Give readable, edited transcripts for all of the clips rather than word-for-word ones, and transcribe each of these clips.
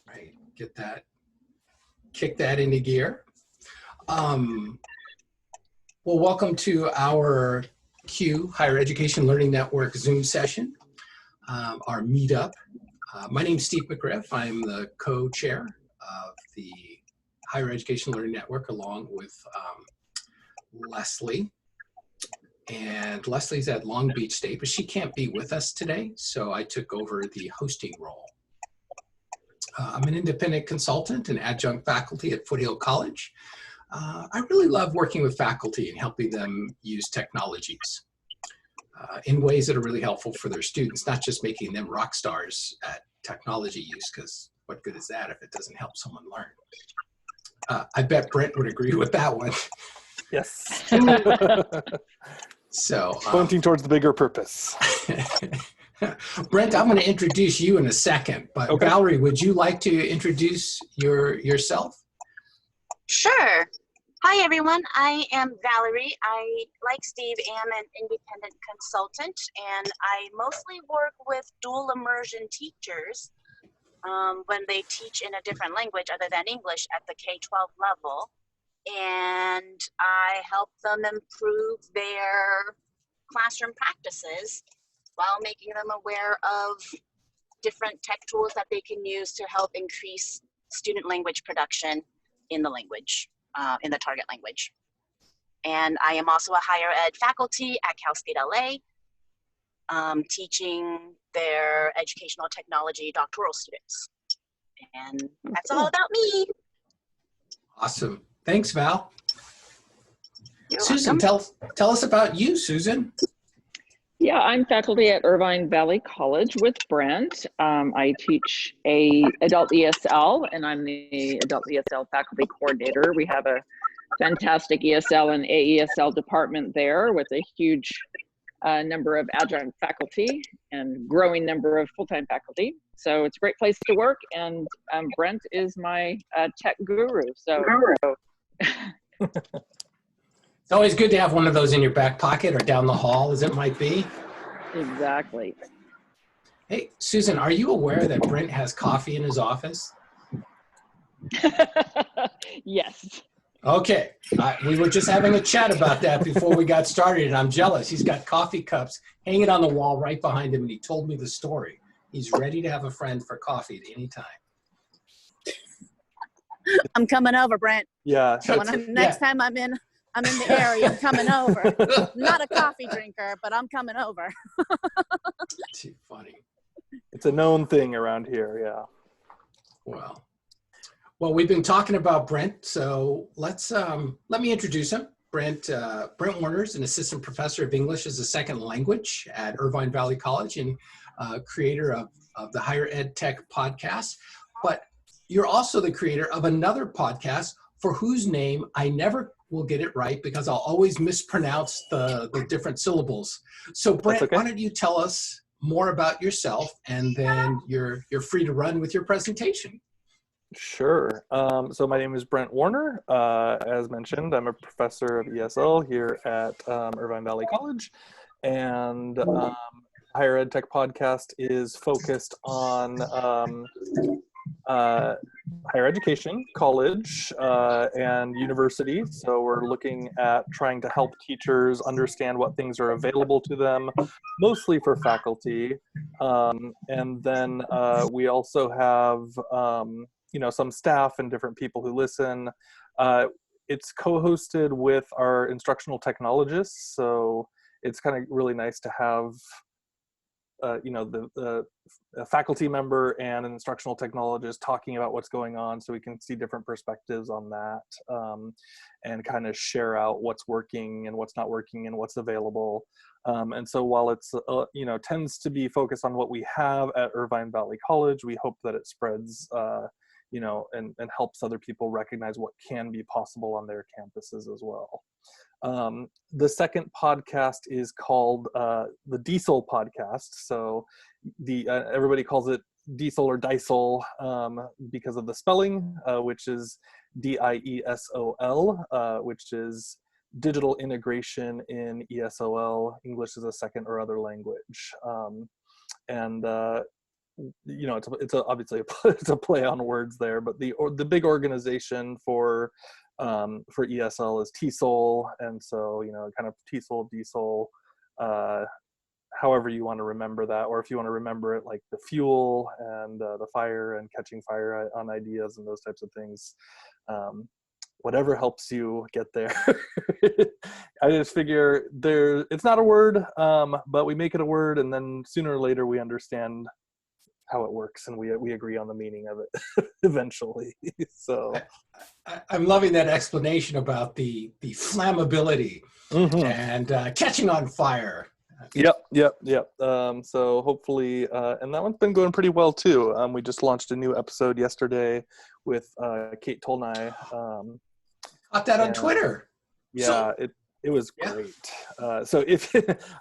Right, kick that into gear. Well, welcome to our Higher Education Learning Network Zoom session, our meetup. My name is Steve McGriff. I'm the co-chair of the Higher Education Learning Network along with Leslie. And Leslie's at Long Beach State, but she can't be with us today, so I took over the hosting role. I'm an independent consultant and adjunct faculty at Foothill College. I really love working with faculty and helping them use technologies in ways that are really helpful for their students, not just making them rock stars at technology use, because what good is that if it doesn't help someone learn? I bet Brent would agree with that one. Yes. So pointing towards the bigger purpose. Brent, I'm going to introduce you in a second, but okay. Valerie, would you like to introduce yourself? Sure. Hi, everyone. I am Valerie. I, like Steve, am an independent consultant, and I mostly work with dual immersion teachers when they teach in a different language other than English at the K-12 level. And I help them improve their classroom practices while making them aware of different tech tools that they can use to help increase student language production in the language, in the target language. And I am also a higher ed faculty at Cal State LA, teaching their educational technology doctoral students. And that's all about me. Awesome. Thanks, Val. You're Susan, welcome. tell us about you, Susan. Yeah, I'm faculty at Irvine Valley College with Brent. I teach adult ESL, and I'm the adult ESL faculty coordinator. We have a fantastic ESL and AESL department there with a huge number of adjunct faculty and growing number of full-time faculty. So it's a great place to work, and Brent is my tech guru. So. It's always good to have one of those in your back pocket or down the hall, as it might be. Exactly. Hey, Susan, are you aware that Brent has coffee in his office? Yes. Okay. We were just having a chat about that before we got started, and I'm jealous. He's got coffee cups hanging on the wall right behind him, and he told me the story. He's ready to have a friend for coffee at any time. I'm coming over, Brent. Yeah. Next time I'm in the area, I'm coming over. I'm not a coffee drinker, but I'm coming over. Too funny. It's a known thing around here, yeah. Well, we've been talking about Brent, so let me introduce him. Brent Warner is an assistant professor of English as a second language at Irvine Valley College and creator of the Higher Ed Tech podcast. But you're also the creator of another podcast for whose name I never will get it right because I'll always mispronounce the different syllables. So Brent, okay. Why don't you tell us more about yourself, and then you're free to run with your presentation. Sure. So my name is Brent Warner. As mentioned, I'm a professor of ESL here at Irvine Valley College, and Higher Ed Tech podcast is focused on higher education, college, and university. So we're looking at trying to help teachers understand what things are available to them, mostly for faculty. And then we also have, some staff and different people who listen. It's co-hosted with our instructional technologists. So it's kind of really nice to have the faculty member and an instructional technologist talking about what's going on, so we can see different perspectives on that, and kind of share out what's working and what's not working and what's available. And so while it's tends to be focused on what we have at Irvine Valley College, we hope that it spreads and helps other people recognize what can be possible on their campuses as well. The second podcast is called the Diesel podcast. So everybody calls it Diesel or Diesel because of the spelling, which is DIESOL, which is digital integration in ESOL, English as a second or other language. And you know, obviously it's a play on words there, but the big organization for ESL is TESOL, and so, you know, kind of TESOL, DSOL, however you want to remember that, or if you want to remember it like the fuel and the fire and catching fire on ideas and those types of things. Whatever helps you get there. I just figure it's not a word, but we make it a word, and then sooner or later we understand how it works, and we agree on the meaning of it eventually. So I'm loving that explanation about the flammability and catching on fire. Yep. So hopefully, and that one's been going pretty well too. We just launched a new episode yesterday with Kate Tolnai. Got that on Twitter. Yeah, so, it was great. So if,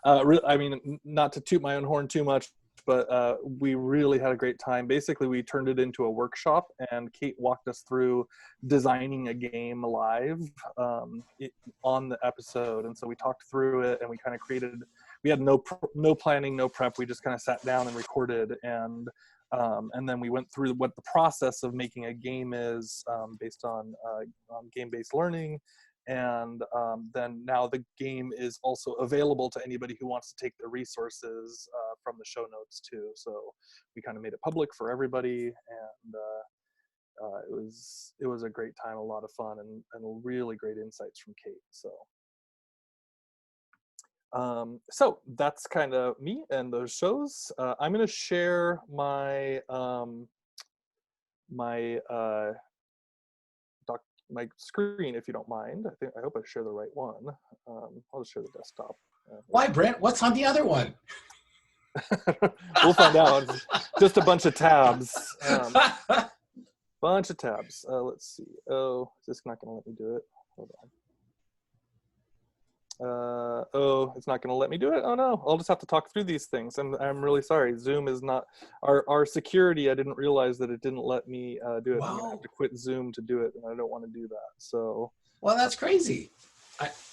I mean, not to toot my own horn too much, but we really had a great time. Basically, we turned it into a workshop, and Kate walked us through designing a game live on the episode. And so we talked through it, and we kind of we had no planning, no prep. We just kind of sat down and recorded, and then we went through what the process of making a game is, based on game-based learning. And then now the game is also available to anybody who wants to take the resources from the show notes too. So we kind of made it public for everybody, and it was a great time, a lot of fun, and really great insights from Kate. So that's kind of me and those shows. I'm going to share my my screen, if you don't mind. I hope I share the right one. I'll just share the desktop. Why, Brent? What's on the other one? We'll find out. Just a bunch of tabs. Bunch of tabs. Let's see. Oh, is this not going to let me do it? Hold on. Oh, it's not going to let me do it. Oh no, I'll just have to talk through these things. I'm really sorry. Zoom is not our security. I didn't realize that it didn't let me do it. I'm going to have to quit Zoom to do it, and I don't want to do that. So, well, that's crazy.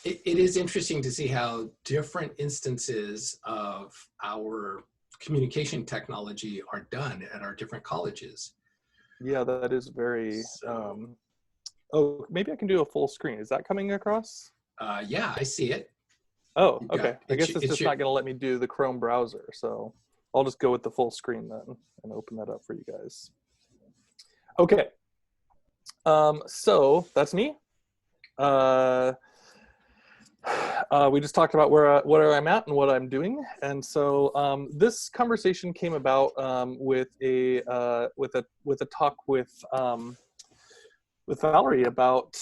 It is interesting to see how different instances of our communication technology are done at our different colleges. Yeah, that is very. Oh, maybe I can do a full screen. Is that coming across? Yeah, I see it. Oh, okay. I guess it's just not going to let me do the Chrome browser, so I'll just go with the full screen then and open that up for you guys. Okay. So that's me. We just talked about where I'm at and what I'm doing, and so this conversation came about with a talk with Valerie about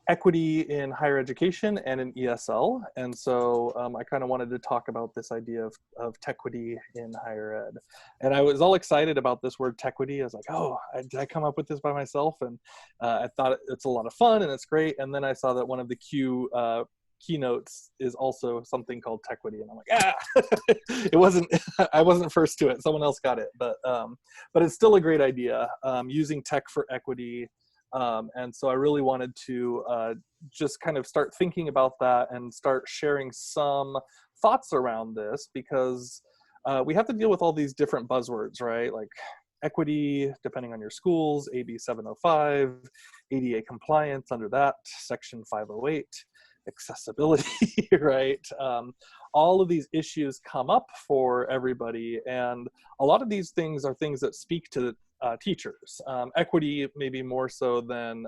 equity in higher education and in ESL. And so I kind of wanted to talk about this idea of tequity in higher ed. And I was all excited about this word tequity. I was like, oh, did I come up with this by myself? And I thought it's a lot of fun and it's great. And then I saw that one of the keynotes is also something called tequity. And I'm like, it wasn't, I wasn't first to it. Someone else got it. But it's still a great idea, using tech for equity. And so I really wanted to just kind of start thinking about that and start sharing some thoughts around this, because we have to deal with all these different buzzwords, right? Like equity, depending on your schools, AB 705, ADA compliance under that, Section 508, accessibility, right? All of these issues come up for everybody, and a lot of these things are things that speak to teachers. Equity maybe more so than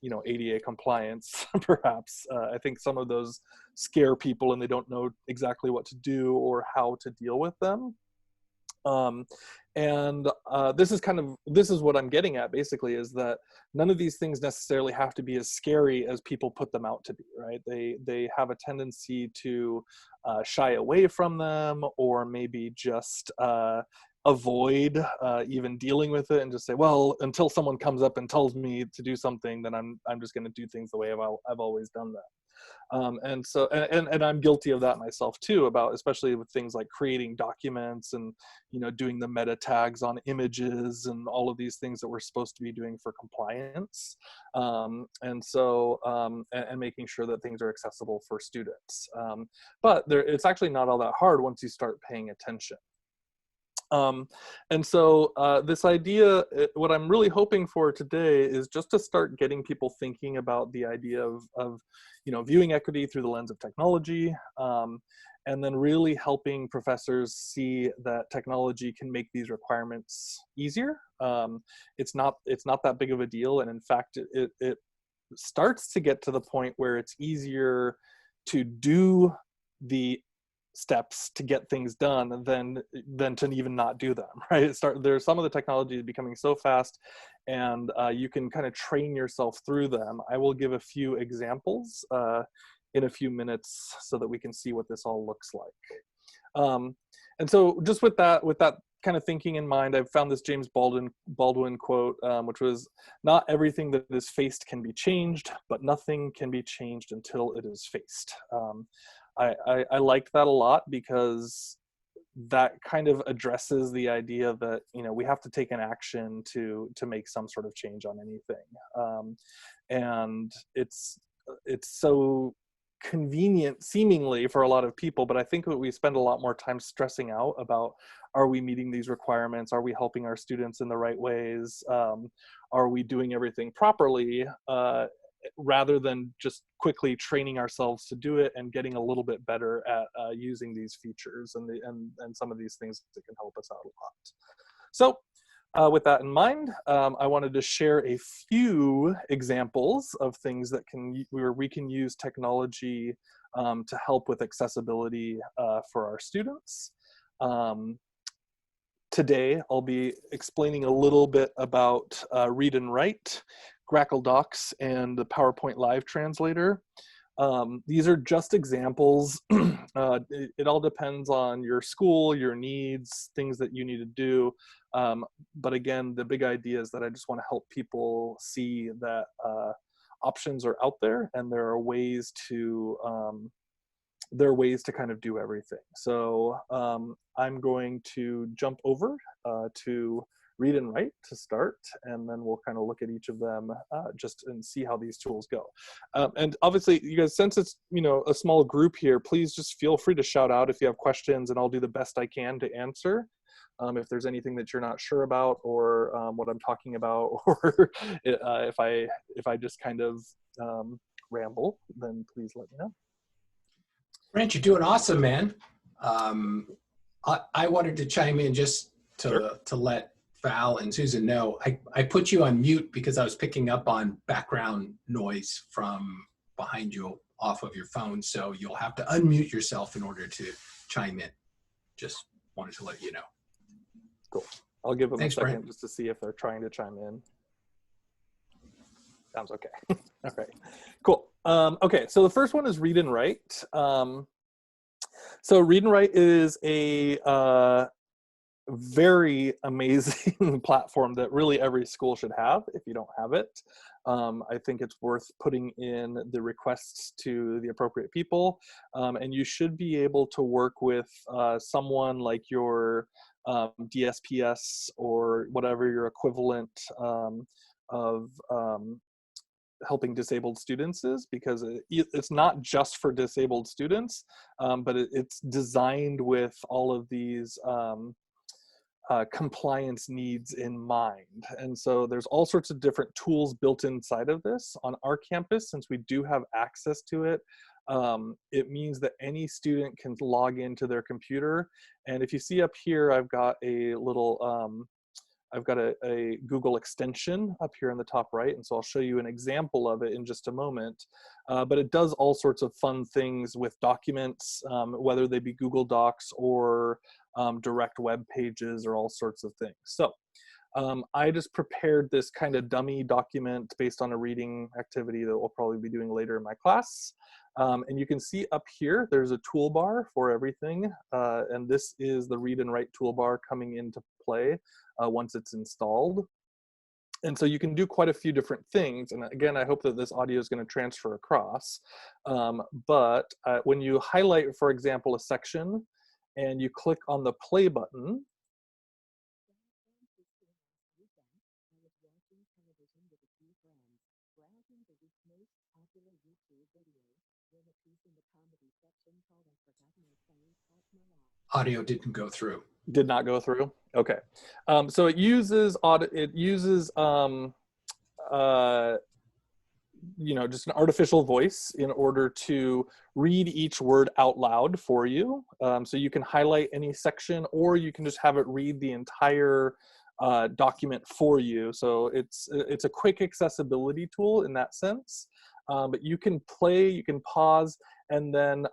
ADA compliance, perhaps. I think some of those scare people and they don't know exactly what to do or how to deal with them. This is what I'm getting at, basically, is that none of these things necessarily have to be as scary as people put them out to be, right? They have a tendency to shy away from them, or maybe just avoid even dealing with it and just say, well, until someone comes up and tells me to do something, then I'm just going to do things the way I've always done that. And I'm guilty of that myself too, especially with things like creating documents and doing the meta tags on images and all of these things that we're supposed to be doing for compliance, and making sure that things are accessible for students. But it's actually not all that hard once you start paying attention. And so this idea, what I'm really hoping for today is just to start getting people thinking about the idea of viewing equity through the lens of technology, and then really helping professors see that technology can make these requirements easier. It's not that big of a deal, and in fact, it starts to get to the point where it's easier to do the steps to get things done than to even not do them, right? There's some of the technology is becoming so fast, and you can kind of train yourself through them. I will give a few examples in a few minutes so that we can see what this all looks like. And so just with that kind of thinking in mind, I've found this James Baldwin quote, which was, "Not everything that is faced can be changed, but nothing can be changed until it is faced." I liked that a lot because that kind of addresses the idea that we have to take an action to make some sort of change on anything, and it's so convenient seemingly for a lot of people, but I think that we spend a lot more time stressing out about, are we meeting these requirements, are we helping our students in the right ways, are we doing everything properly, rather than just quickly training ourselves to do it and getting a little bit better at using these features and some of these things that can help us out a lot. So with that in mind, I wanted to share a few examples of things that where we can use technology to help with accessibility for our students. Today, I'll be explaining a little bit about Read and Write, Grackle Docs, and the PowerPoint Live Translator. These are just examples. It all depends on your school, your needs, things that you need to do. But again, the big idea is that I just want to help people see that options are out there, and there are ways to kind of do everything. So I'm going to jump over to Read and Write to start, and then we'll kind of look at each of them just and see how these tools go. And obviously, you guys, since it's a small group here, please just feel free to shout out if you have questions, and I'll do the best I can to answer. If there's anything that you're not sure about, or what I'm talking about, or if I just kind of ramble, then please let me know. Brent, you're doing awesome, man. I wanted to chime in just to let Val and Susan know. I put you on mute because I was picking up on background noise from behind you off of your phone, so you'll have to unmute yourself in order to chime in. Just wanted to let you know. Cool. I'll give them a second, Brent. just to see if they're trying to chime in. Sounds okay. All right, cool. Okay, so the first one is Read and Write. So Read and Write is a very amazing platform that really every school should have if you don't have it. I think it's worth putting in the requests to the appropriate people, and you should be able to work with someone like your DSPS or whatever your equivalent of helping disabled students is, because it's not just for disabled students, but it's designed with all of these compliance needs in mind. And so there's all sorts of different tools built inside of this. On our campus, since we do have access to it, it means that any student can log into their computer. And if you see up here, I've got a little I've got a Google extension up here in the top right, and so I'll show you an example of it in just a moment. But it does all sorts of fun things with documents, whether they be Google Docs or direct web pages or all sorts of things. So I just prepared this kind of dummy document based on a reading activity that we'll probably be doing later in my class. And you can see up here, there's a toolbar for everything. And this is the Read and Write toolbar coming into play once it's installed. And so you can do quite a few different things. And again, I hope that this audio is going to transfer across. But when you highlight, for example, a section and you click on the play button, Audio didn't go through. Did not go through? Okay. So it uses just an artificial voice in order to read each word out loud for you. So you can highlight any section, or you can just have it read the entire document for you. So it's a quick accessibility tool in that sense. But you can play, you can pause, and then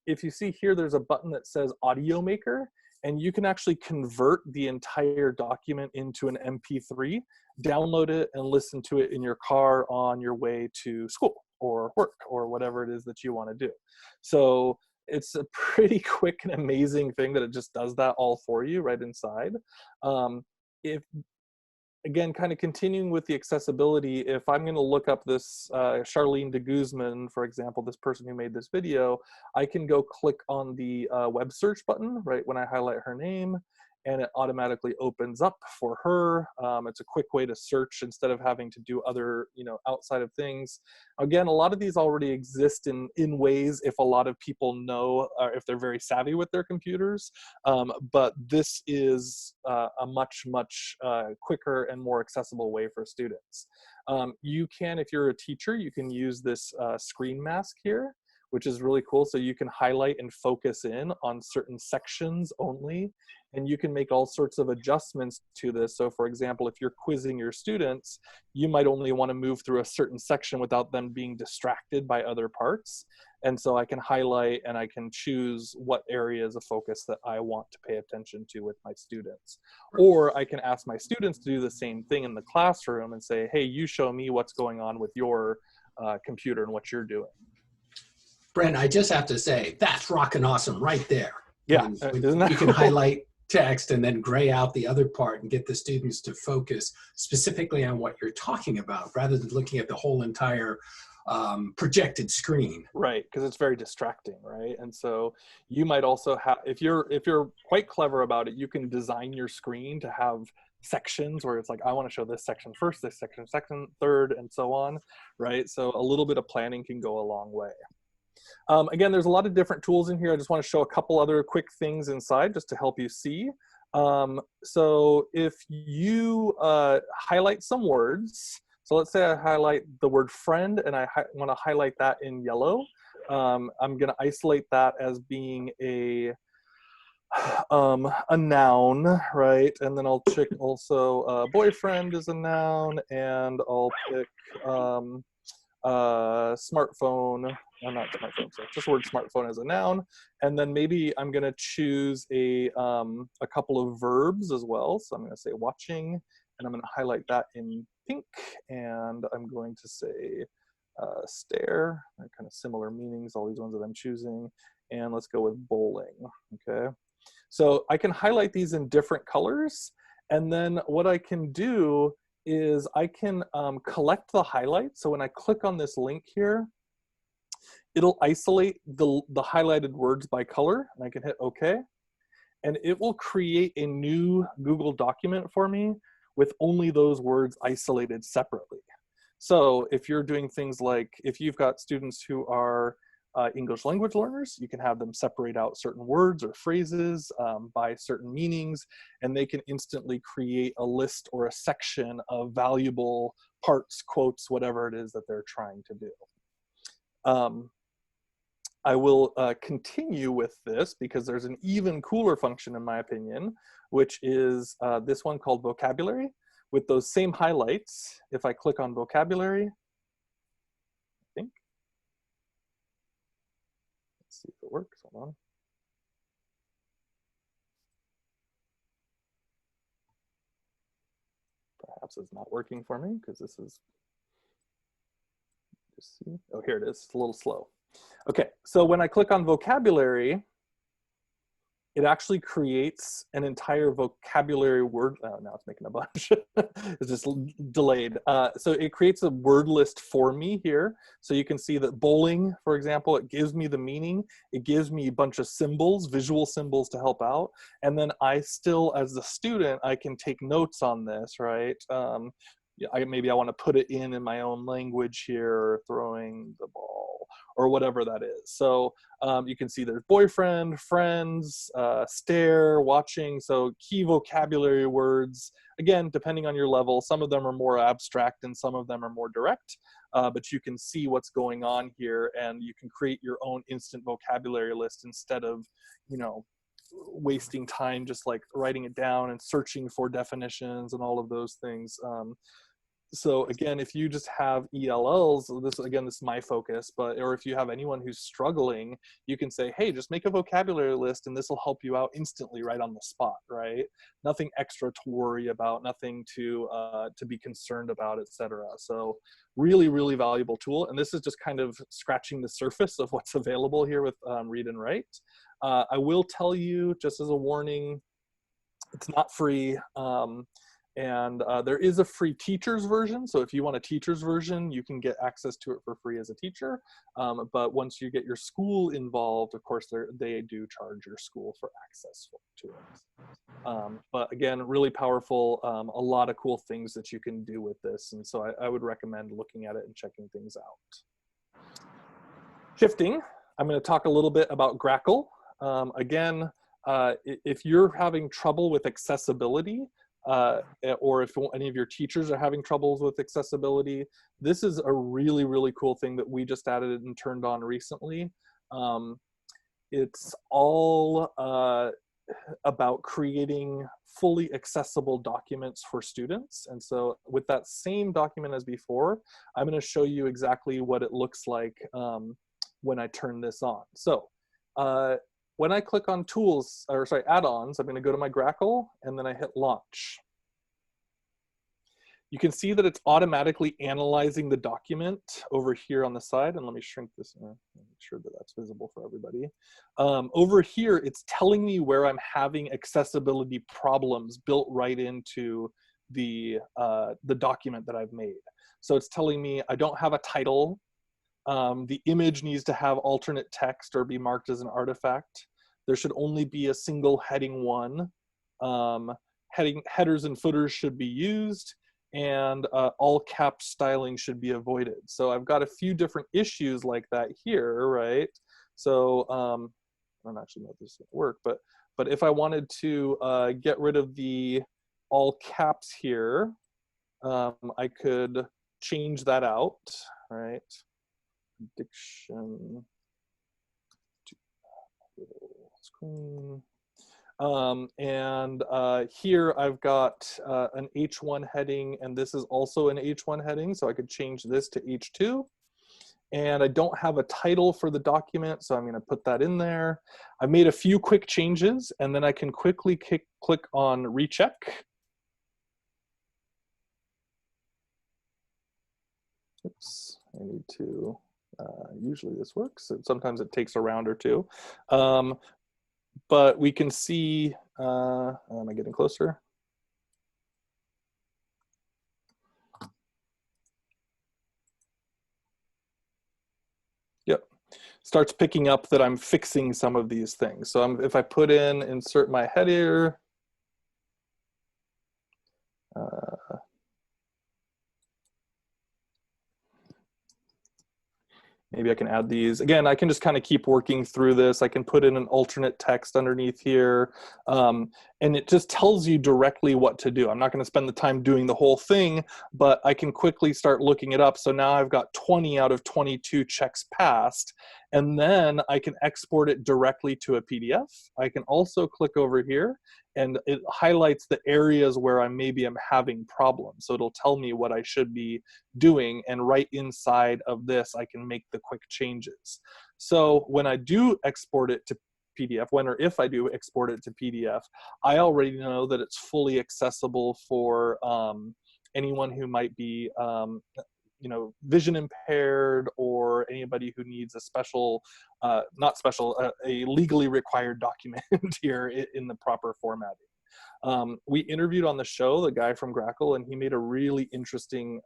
if you see here, there's a button that says Audio Maker, and you can actually convert the entire document into an MP3, download it, and listen to it in your car on your way to school or work or whatever it is that you want to do. So it's a pretty quick and amazing thing that it just does that all for you right inside. Again, kind of continuing with the accessibility, if I'm going to look up this Charlene de Guzman, for example, this person who made this video, I can go click on the web search button right when I highlight her name, and it automatically opens up for her. It's a quick way to search instead of having to do other, outside of things. Again, a lot of these already exist in ways if a lot of people know, or if they're very savvy with their computers. But this is a much quicker and more accessible way for students. You can, if you're a teacher, you can use this screen mask here, which is really cool. So you can highlight and focus in on certain sections only, and you can make all sorts of adjustments to this. So for example, if you're quizzing your students, you might only want to move through a certain section without them being distracted by other parts. And so I can highlight and I can choose what areas of focus that I want to pay attention to with my students. Or I can ask my students to do the same thing in the classroom and say, hey, you show me what's going on with your computer and what you're doing. Brent, I just have to say, that's rockin' awesome right there. Yeah, When you can highlight text and then gray out the other part and get the students to focus specifically on what you're talking about rather than looking at the whole entire projected screen. Right, because it's very distracting, right? And so you might also have, if you're quite clever about it, you can design your screen to have sections where it's like, I want to show this section first, this section second, third, and so on, right? So a little bit of planning can go a long way. Again, there's a lot of different tools in here. I just want to show a couple other quick things inside just to help you see. So if you highlight some words, so let's say I highlight the word friend and I want to highlight that in yellow. I'm going to isolate that as being a noun, right? And then I'll check also boyfriend is a noun, and I'll pick smartphone. Not smartphone, so just the word smartphone as a noun. And then maybe I'm going to choose a couple of verbs as well. So I'm going to say watching, and I'm going to highlight that in pink, and I'm going to say stare. They're kind of similar meanings, all these ones that I'm choosing. And let's go with bowling, okay? So I can highlight these in different colors, and then what I can do is I can collect the highlights. So when I click on this link here, it'll isolate the highlighted words by color, and I can hit OK. And it will create a new Google document for me with only those words isolated separately. So if you're doing things like, if you've got students who are English language learners, you can have them separate out certain words or phrases by certain meanings, and they can instantly create a list or a section of valuable parts, quotes, whatever it is that they're trying to do. I will continue with this because there's an even cooler function in my opinion, which is this one called vocabulary. With those same highlights, if I click on vocabulary, I think, let's see if it works, hold on. Perhaps it's not working for me because this is, just see, oh, here it is, it's a little slow. Okay, so when I click on vocabulary, it actually creates an entire vocabulary word. Oh, now it's making a bunch. It's just delayed. So it creates a word list for me here. So you can see that bowling, for example, it gives me the meaning. It gives me a bunch of symbols, visual symbols to help out. And then I still, as the student, I can take notes on this, right? Maybe I want to put it in my own language here, throwing the ball. or whatever that is. So you can see there's boyfriend, friends, stare, watching. So key vocabulary words, again, depending on your level, some of them are more abstract and some of them are more direct, but you can see what's going on here, and you can create your own instant vocabulary list instead of, you know, wasting time just like writing it down and searching for definitions and all of those things. So again, if you just have ELLs, this is my focus, or if you have anyone who's struggling, you can say, hey, just make a vocabulary list and this will help you out instantly right on the spot, right? Nothing extra to worry about, nothing to be concerned about, etc. So really, really valuable tool. And this is just kind of scratching the surface of what's available here with Read and Write. I will tell you, just as a warning, it's not free. And there is a free teacher's version. So if you want a teacher's version, you can get access to it for free as a teacher. But once you get your school involved, of course, they do charge your school for access to it. But again, really powerful, a lot of cool things that you can do with this. And so I would recommend looking at it and checking things out. Shifting, I'm going to talk a little bit about Grackle. Again, if you're having trouble with accessibility, or if any of your teachers are having troubles with accessibility, this is a really, really cool thing that we just added and turned on recently. It's all about creating fully accessible documents for students. And so with that same document as before, I'm going to show you exactly what it looks like when I turn this on. So when I click on tools, or sorry, add-ons, I'm going to go to my Grackle and then I hit launch. You can see that it's automatically analyzing the document over here on the side. And let me shrink this and make sure that that's visible for everybody. Over here, it's telling me where I'm having accessibility problems built right into the document that I've made. So it's telling me I don't have a title. The image needs to have alternate text or be marked as an artifact. There should only be a single heading 1. Headers and footers should be used, and all cap styling should be avoided. So I've got a few different issues like that here, right? So I don't actually know if this is going to work, but if I wanted to get rid of the all caps here, I could change that out, right? Diction to screen. Here I've got an H1 heading, and this is also an H1 heading, so I could change this to H2. And I don't have a title for the document, so I'm going to put that in there. I've made a few quick changes, and then I can quickly click on recheck. Oops, I need to, usually this works. Sometimes it takes a round or two. But we can see, am I getting closer? Yep, starts picking up that I'm fixing some of these things. So if I put in, insert my header, maybe I can add these. Again, I can just kind of keep working through this. I can put in an alternate text underneath here. And it just tells you directly what to do. I'm not going to spend the time doing the whole thing, but I can quickly start looking it up. So now I've got 20 out of 22 checks passed. And then I can export it directly to a PDF. I can also click over here, and it highlights the areas where I'm having problems. So it'll tell me what I should be doing, and right inside of this, I can make the quick changes. So when I do export it to PDF, when or if I do export it to PDF, I already know that it's fully accessible for anyone who might be vision impaired, or anybody who needs a special, a legally required document here in the proper formatting. We interviewed on the show the guy from Grackle, and he made a really interesting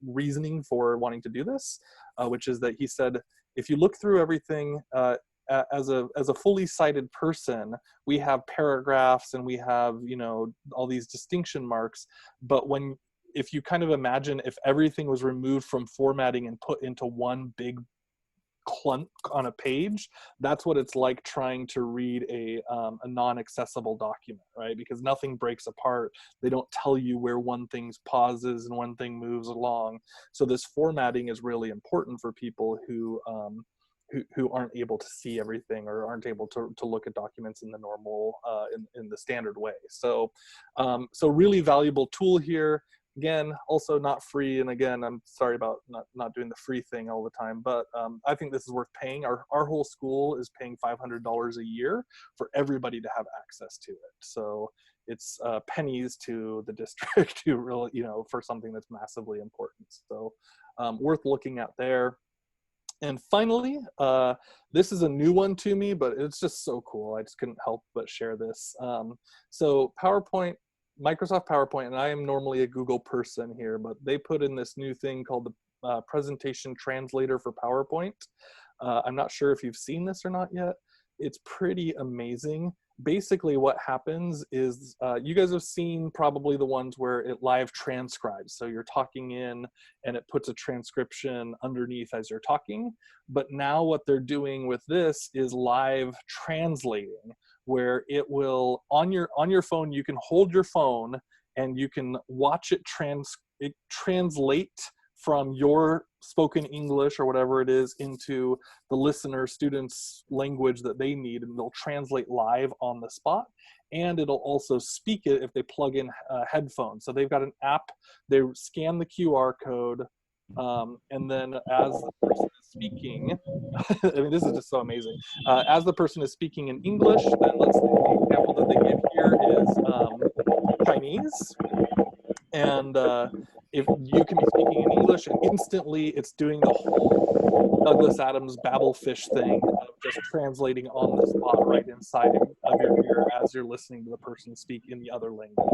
reasoning for wanting to do this, which is that he said, if you look through everything, as a fully sighted person, we have paragraphs and we have, all these distinction marks, but if you kind of imagine if everything was removed from formatting and put into one big clunk on a page. That's what it's like trying to read a non-accessible document, right? Because nothing breaks apart. They don't tell you where one thing pauses and one thing moves along. So this formatting is really important for people who aren't able to see everything or aren't able to look at documents in the normal, in the standard way. So, so really valuable tool here. Again, also not free. And again, I'm sorry about not doing the free thing all the time, but I think this is worth paying. Our whole school is paying $500 a year for everybody to have access to it. So it's pennies to the district to really, for something that's massively important. So worth looking at there. And finally, this is a new one to me, but it's just so cool. I just couldn't help but share this. So PowerPoint, Microsoft PowerPoint, and I am normally a Google person here, but they put in this new thing called the Presentation Translator for PowerPoint. I'm not sure if you've seen this or not yet. It's pretty amazing. Basically what happens is you guys have seen probably the ones where it live transcribes. So you're talking in and it puts a transcription underneath as you're talking. But now what they're doing with this is live translating, where it will, on your phone, you can hold your phone and you can watch it translate from your spoken English or whatever it is into the listener student's language that they need, and they'll translate live on the spot. And it'll also speak it if they plug in headphones. So they've got an app, they scan the QR code, and then as the person is speaking, I mean, this is just so amazing. As the person is speaking in English, then let's say the example that they give here is Chinese. And if you can be speaking in English, and instantly it's doing the whole Douglas Adams Babelfish thing of just translating on the spot right inside of your ear as you're listening to the person speak in the other language.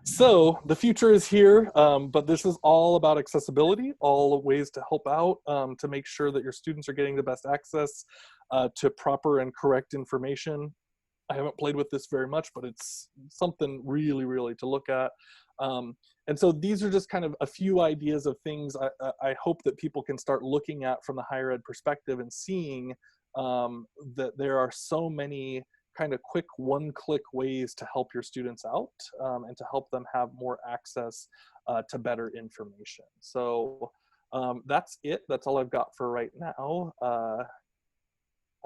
So the future is here, but this is all about accessibility, all ways to help out, to make sure that your students are getting the best access to proper and correct information. I haven't played with this very much, but it's something really, really to look at. And so these are just kind of a few ideas of things I hope that people can start looking at from the higher ed perspective and seeing that there are so many kind of quick one-click ways to help your students out and to help them have more access to better information. So that's it. That's all I've got for right now.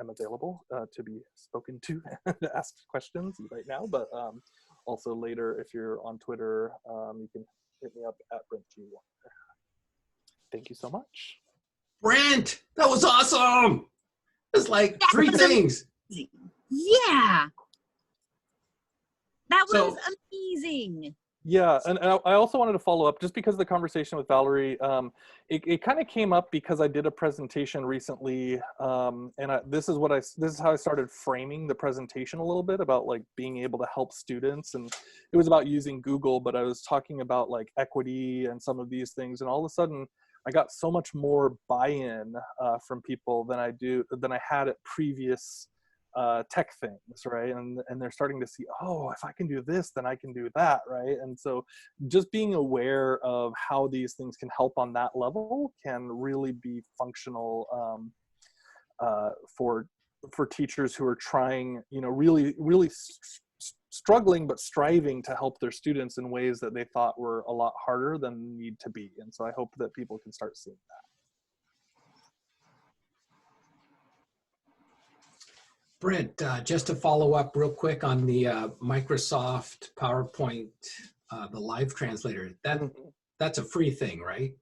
I'm available to be spoken to to ask questions right now, but also later, if you're on Twitter, you can hit me up at BrentG1. Thank you so much. Brent, that was awesome. It's like three things. Yeah. That was So- amazing. Yeah, and I also wanted to follow up just because of the conversation with Valerie. It kind of came up because I did a presentation recently, and this is how I started framing the presentation a little bit about like being able to help students, and it was about using Google, but I was talking about like equity and some of these things, and all of a sudden I got so much more buy-in from people than I had at previous tech things, right? And they're starting to see, oh, if I can do this, then I can do that, right? And so just being aware of how these things can help on that level can really be functional for teachers who are trying, really struggling but striving to help their students in ways that they thought were a lot harder than need to be. And so I hope that people can start seeing that. Brent, just to follow up real quick on the Microsoft PowerPoint, the live translator, that's a free thing, right?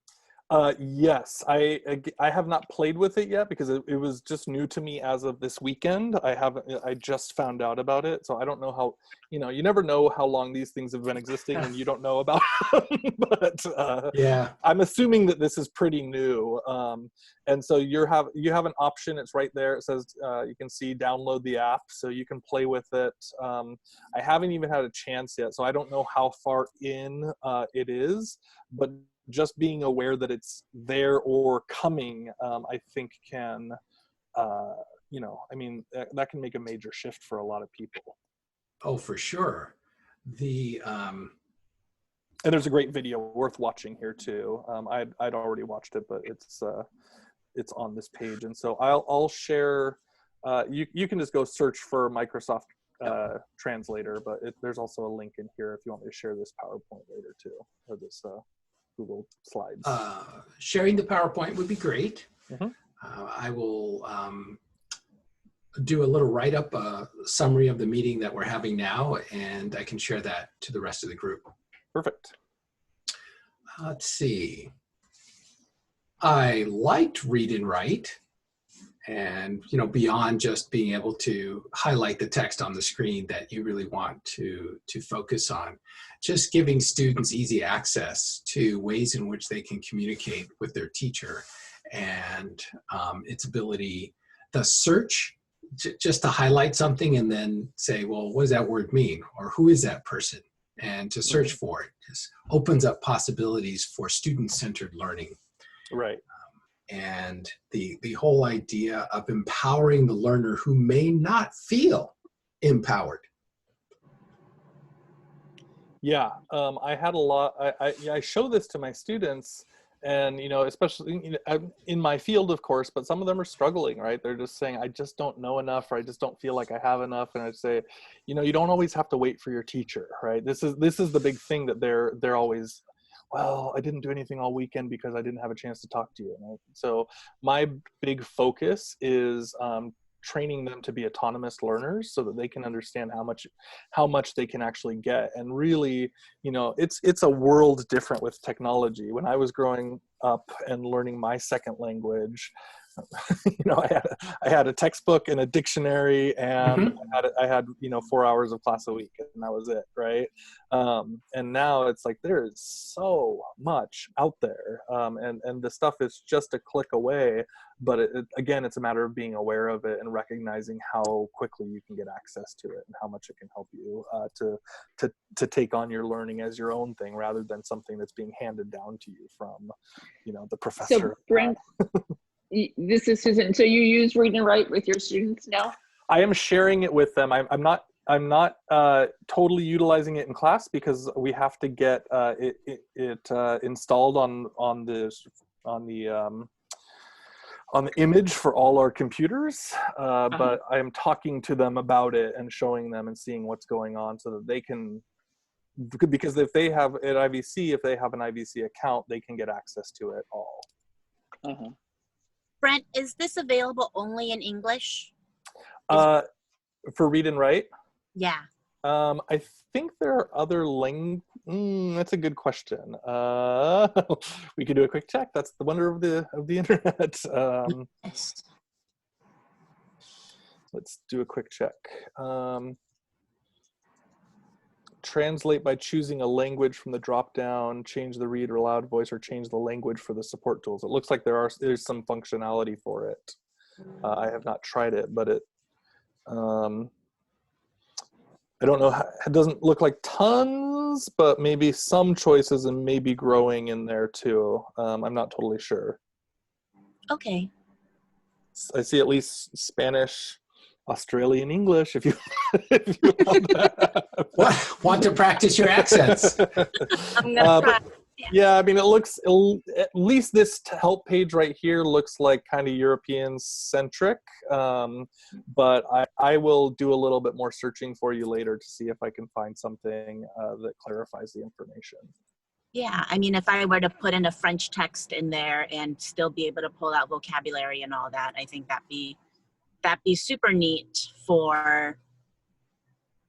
Yes, I have not played with it yet because it was just new to me as of this weekend. I just found out about it, so I don't know how, you never know how long these things have been existing and you don't know about them, but yeah, I'm assuming that this is pretty new. And so you have an option, it's right there. It says you can see download the app, so you can play with it. I haven't even had a chance yet, so I don't know how far in it is, but just being aware that it's there or coming, I think can, that can make a major shift for a lot of people. oh, for sure. And there's a great video worth watching here too. I'd already watched it, but it's on this page. And so I'll share, you can just go search for Microsoft Translator, but there's also a link in here if you want me to share this PowerPoint later too, or this Google Slides. Sharing the PowerPoint would be great. Mm-hmm. I will do a little write-up, summary of the meeting that we're having now, and I can share that to the rest of the group. Perfect. Let's see. I liked read and write, and beyond just being able to highlight the text on the screen that you really want to focus on, just giving students easy access to ways in which they can communicate with their teacher, and its ability, the search, just to highlight something and then say, well, what does that word mean? Or who is that person? And to search for it just opens up possibilities for student-centered learning. Right. And the whole idea of empowering the learner who may not feel empowered. Yeah, I had a lot, I show this to my students, and, especially in my field, of course, but some of them are struggling, right? They're just saying, I just don't know enough, or I just don't feel like I have enough. And I say, you don't always have to wait for your teacher, right? This is the big thing that they're always, well, I didn't do anything all weekend because I didn't have a chance to talk to you. Right? So my big focus is training them to be autonomous learners so that they can understand how much they can actually get. And really, it's a world different with technology. When I was growing up and learning my second language, I had a textbook and a dictionary, and I had 4 hours of class a week, and that was it, right? And now it's like there is so much out there, and the stuff is just a click away. But again, it's a matter of being aware of it and recognizing how quickly you can get access to it and how much it can help you to take on your learning as your own thing, rather than something that's being handed down to you from the professor. So Brent, this is Susan. So you use read and write with your students now? I am sharing it with them. I'm not totally utilizing it in class because we have to get it installed on the image for all our computers. But I am talking to them about it and showing them and seeing what's going on so that they can, because if they have an IVC account, they can get access to it all. Brent, is this available only in English? For read and write? Yeah. I think there are other that's a good question. We could do a quick check. That's the wonder of the internet. Yes. Let's do a quick check. Translate by choosing a language from the drop down, change the read or loud voice, or change the language for the support tools. It looks like there's some functionality for it. I have not tried it, but it I don't know, it doesn't look like tons, but maybe some choices and maybe growing in there too. I'm not totally sure. Okay. I see at least Spanish, Australian English, if you want that. Want to practice your accents? I'm gonna try. Yeah, I mean, it looks, at least this help page right here looks like kind of European centric, but I will do a little bit more searching for you later to see if I can find something that clarifies the information. Yeah, I mean, if I were to put in a French text in there and still be able to pull out vocabulary and all that, I think that'd be super neat for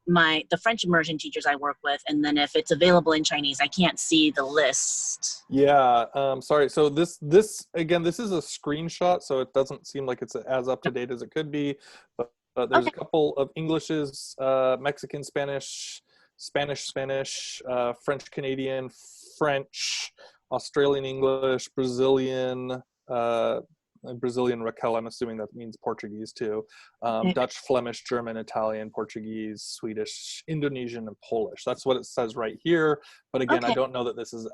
the French immersion teachers I work with. And then if it's available in Chinese, I can't see the list. Yeah, sorry. So this again, this is a screenshot, so it doesn't seem like it's as up to date as it could be. But there's a couple of Englishes, Mexican Spanish, Spanish, French Canadian, French, Australian English, Brazilian. Brazilian Raquel, I'm assuming that means Portuguese too. Dutch, Flemish, German, Italian, Portuguese, Swedish, Indonesian, and Polish. That's what it says right here. But again, I don't know that this is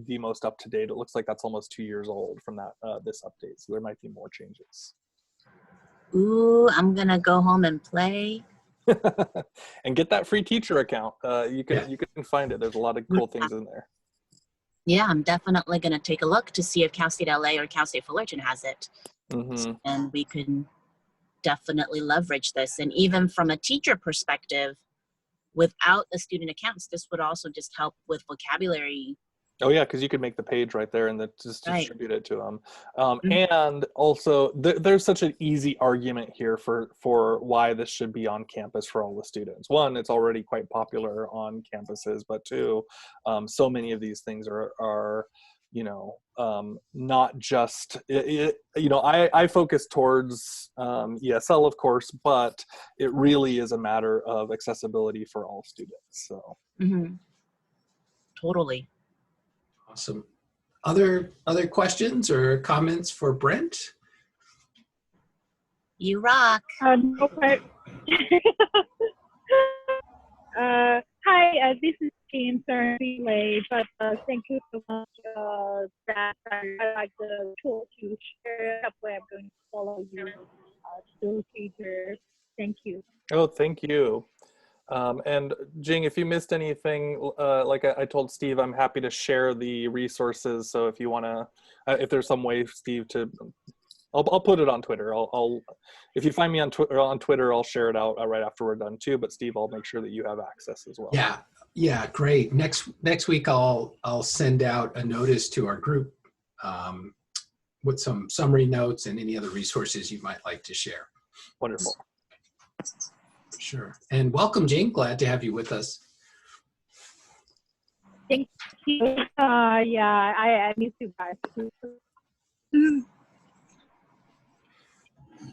the most up to date. It looks like that's almost 2 years old from that this update. So there might be more changes. Ooh, I'm gonna go home and play. And get that free teacher account. You can find it. There's a lot of cool things in there. Yeah, I'm definitely going to take a look to see if Cal State LA or Cal State Fullerton has it. and we can definitely leverage this. And even from a teacher perspective, without the student accounts, this would also just help with vocabulary. Oh yeah, because you could make the page right there and then just Right. distribute it to them. And also, there's such an easy argument here for why this should be on campus for all the students. One, it's already quite popular on campuses, but two, so many of these things are not just, I focus towards ESL, of course, but it really is a matter of accessibility for all students. So. Totally. Awesome. Other questions or comments for Brent? You rock. Okay. Hi, this is Kim. Sorry, late, but thank you so much. That I like the tool to share. That way, I'm going to follow you, still teacher. Thank you. Oh, thank you. And Jing, if you missed anything, like I told Steve, I'm happy to share the resources. So if you want to, if there's some way, Steve, I'll put it on Twitter. If you find me on Twitter, I'll share it out right after we're done too. But Steve, I'll make sure that you have access as well. Yeah, great. Next week, I'll send out a notice to our group with some summary notes and any other resources you might like to share. Wonderful. Sure. And welcome, Jing. Glad to have you with us. Thank you. Yeah, I miss you guys.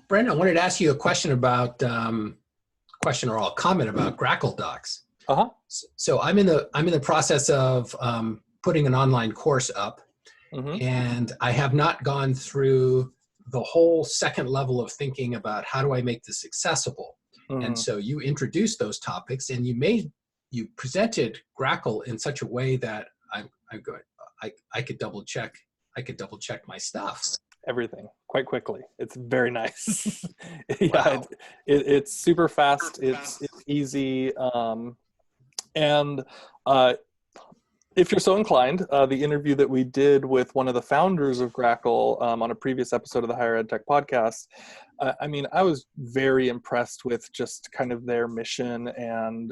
Brent, I wanted to ask you a question about or a comment about Grackle Docs. So I'm in the process of putting an online course up, and I have not gone through the whole second level of thinking about how do I make this accessible. And so you introduced those topics, and you presented Grackle in such a way that I could double check my stuff. Everything quite quickly. It's very nice. Wow. It's super fast. It's easy. And if you're so inclined, the interview that we did with one of the founders of Grackle on a previous episode of the Higher Ed Tech podcast, I was very impressed with just kind of their mission, and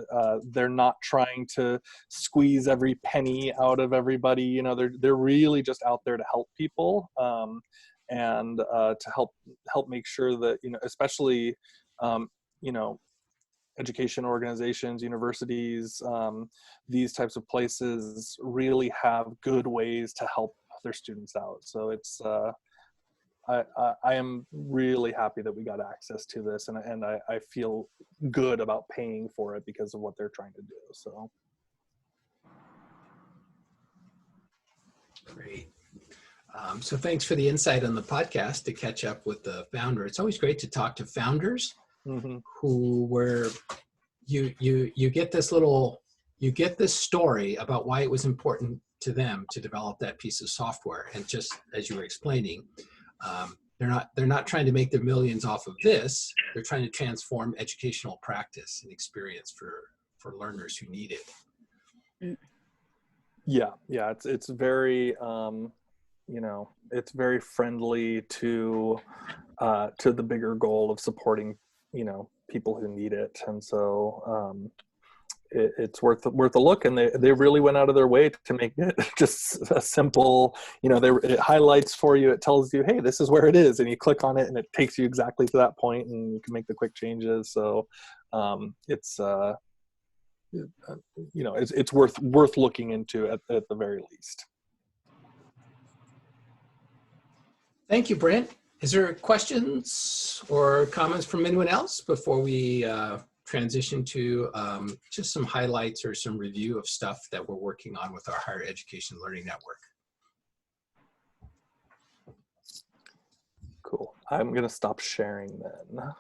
they're not trying to squeeze every penny out of everybody. They're really just out there to help people, and to help make sure that, especially, education organizations, universities, these types of places really have good ways to help their students out. So it's, I am really happy that we got access to this, and I feel good about paying for it because of what they're trying to do. So. Great. So thanks for the insight on the podcast to catch up with the founder. It's always great to talk to founders who were, you get this story about why it was important to them to develop that piece of software. And just as you were explaining, they're not trying to make their millions off of this. They're trying to transform educational practice and experience for learners who need it. Yeah, it's very, it's very friendly to the bigger goal of supporting, people who need it. And so it's worth a look, and they really went out of their way to make it just a simple, it highlights for you, it tells you, hey, this is where it is, and you click on it and it takes you exactly to that point, and you can make the quick changes. So it's it's worth looking into at the very least. Thank you, Brent. Is there questions or comments from anyone else before we transition to just some highlights or some review of stuff that we're working on with our Higher Education Learning Network? Cool. I'm going to stop sharing then.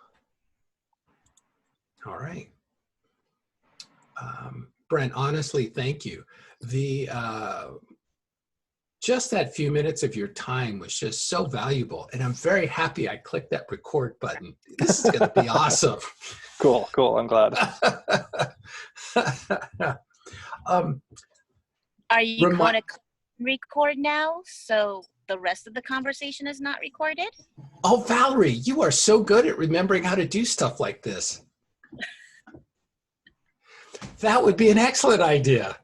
All right. Brent, honestly, thank you. Just that few minutes of your time was just so valuable, and I'm very happy I clicked that record button. This is going to be awesome. Cool. I'm glad. Are you going to record now so the rest of the conversation is not recorded? Oh, Valerie, you are so good at remembering how to do stuff like this. That would be an excellent idea.